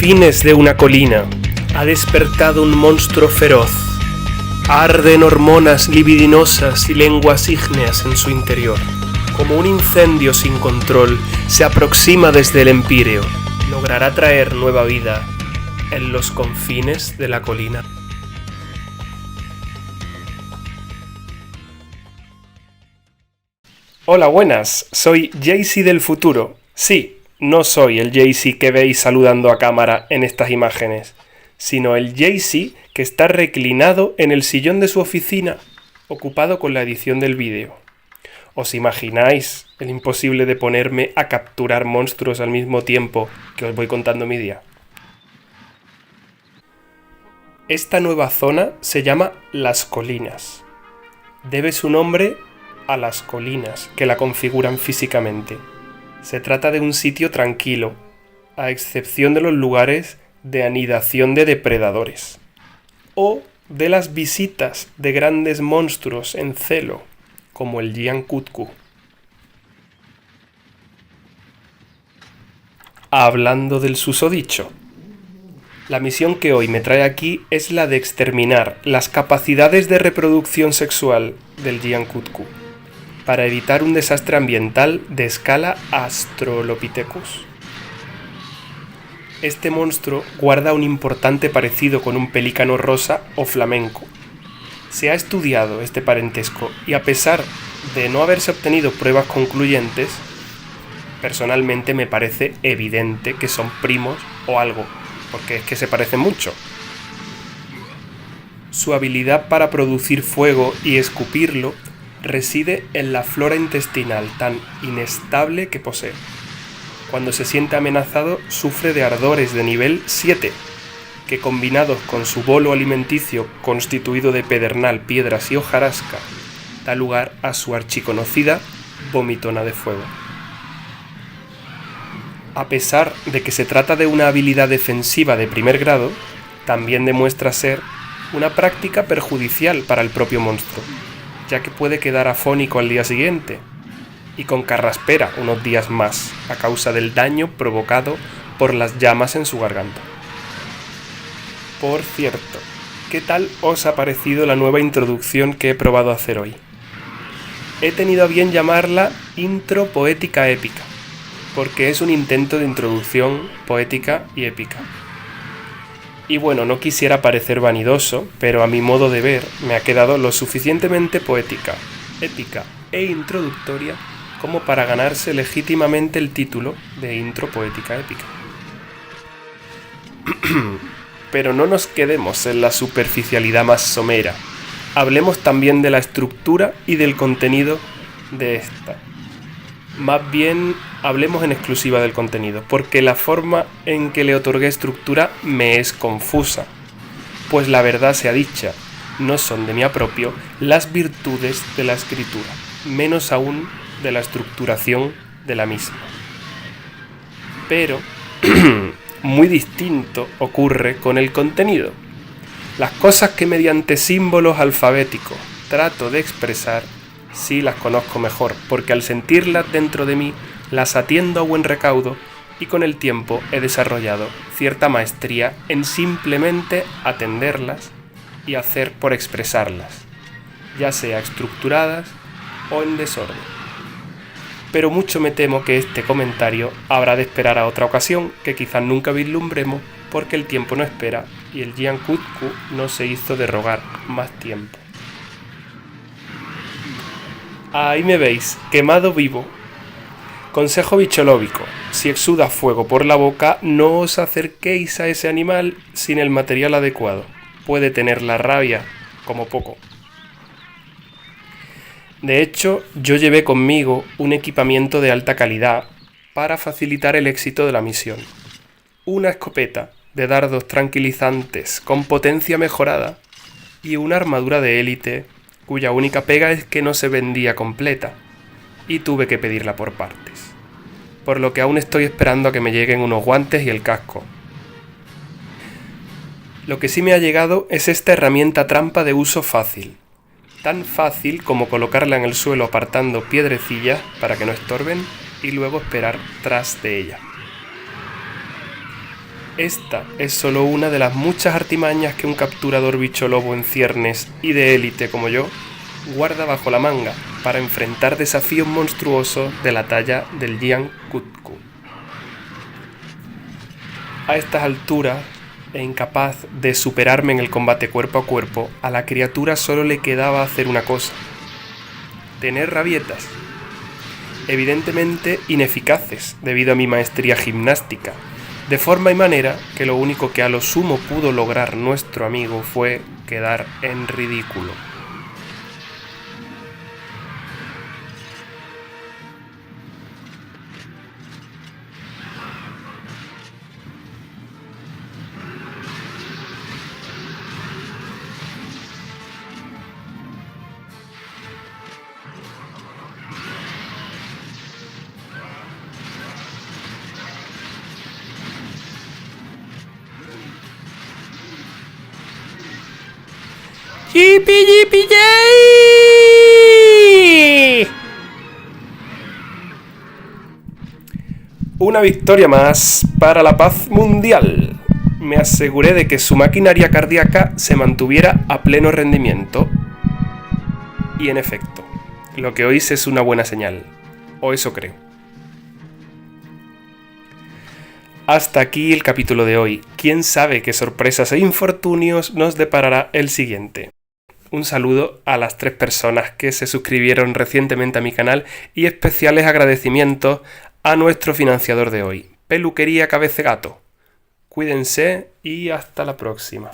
confines de una colina ha despertado un monstruo feroz. Arden hormonas libidinosas y lenguas ígneas en su interior. Como un incendio sin control, se aproxima desde el empíreo. Logrará traer nueva vida en los confines de la colina. Hola, buenas, soy Jaycee del futuro. Sí, no soy el Jaycee que veis saludando a cámara en estas imágenes, sino el Jaycee que está reclinado en el sillón de su oficina, ocupado con la edición del vídeo. ¿Os imagináis el imposible de ponerme a capturar monstruos al mismo tiempo que os voy contando mi día? Esta nueva zona se llama Las Colinas. Debe su nombre a las colinas que la configuran físicamente. Se trata de un sitio tranquilo, a excepción de los lugares de anidación de depredadores, o de las visitas de grandes monstruos en celo, como el Giancutcu. Hablando del susodicho, la misión que hoy me trae aquí es la de exterminar las capacidades de reproducción sexual del Giancutcu, para evitar un desastre ambiental de escala Australopithecus. Este monstruo guarda un importante parecido con un pelícano rosa o flamenco. Se ha estudiado este parentesco y a pesar de no haberse obtenido pruebas concluyentes, personalmente me parece evidente que son primos o algo, porque es que se parecen mucho. Su habilidad para producir fuego y escupirlo reside en la flora intestinal tan inestable que posee. Cuando se siente amenazado, sufre de ardores de nivel 7, que combinados con su bolo alimenticio constituido de pedernal, piedras y hojarasca, da lugar a su archiconocida vomitona de fuego. A pesar de que se trata de una habilidad defensiva de primer grado, también demuestra ser una práctica perjudicial para el propio monstruo, ya que puede quedar afónico al día siguiente y con carraspera unos días más a causa del daño provocado por las llamas en su garganta. Por cierto, ¿qué tal os ha parecido la nueva introducción que he probado a hacer hoy? He tenido a bien llamarla Intro Poética Épica, porque es un intento de introducción poética y épica. Y bueno, no quisiera parecer vanidoso, pero a mi modo de ver me ha quedado lo suficientemente poética, épica e introductoria como para ganarse legítimamente el título de Intro Poética Épica. Pero no nos quedemos en la superficialidad más somera. Hablemos también de la estructura y del contenido de esta. Más bien, hablemos en exclusiva del contenido, porque la forma en que le otorgué estructura me es confusa, pues la verdad sea dicha, no son de mi apropio las virtudes de la escritura, menos aún de la estructuración de la misma. Pero, muy distinto ocurre con el contenido. Las cosas que mediante símbolos alfabéticos trato de expresar, sí las conozco mejor, porque al sentirlas dentro de mí, las atiendo a buen recaudo y con el tiempo he desarrollado cierta maestría en simplemente atenderlas y hacer por expresarlas, ya sea estructuradas o en desorden. Pero mucho me temo que este comentario habrá de esperar a otra ocasión que quizás nunca vislumbremos porque el tiempo no espera y el Giancutcu no se hizo de rogar más tiempo. Ahí me veis, quemado vivo. Consejo bicholóbico: si exuda fuego por la boca, no os acerquéis a ese animal sin el material adecuado. Puede tener la rabia, como poco. De hecho, yo llevé conmigo un equipamiento de alta calidad para facilitar el éxito de la misión. Una escopeta de dardos tranquilizantes con potencia mejorada y una armadura de élite cuya única pega es que no se vendía completa, y tuve que pedirla por partes, por lo que aún estoy esperando a que me lleguen unos guantes y el casco. Lo que sí me ha llegado es esta herramienta trampa de uso fácil, tan fácil como colocarla en el suelo apartando piedrecillas para que no estorben y luego esperar tras de ella. Esta es solo una de las muchas artimañas que un capturador bicholobo en ciernes y de élite como yo guarda bajo la manga para enfrentar desafíos monstruosos de la talla del Jian Kutku. A estas alturas, e incapaz de superarme en el combate cuerpo a cuerpo, a la criatura solo le quedaba hacer una cosa: tener rabietas, evidentemente ineficaces debido a mi maestría gimnástica, de forma y manera que lo único que a lo sumo pudo lograr nuestro amigo fue quedar en ridículo. ¡Yipi, yipi, yay! Una victoria más para la paz mundial. Me aseguré de que su maquinaria cardíaca se mantuviera a pleno rendimiento. Y en efecto, lo que oís es una buena señal. O eso creo. Hasta aquí el capítulo de hoy. ¿Quién sabe qué sorpresas e infortunios nos deparará el siguiente? Un saludo a las 3 personas que se suscribieron recientemente a mi canal y especiales agradecimientos a nuestro financiador de hoy, Peluquería Cabecegato. Cuídense y hasta la próxima.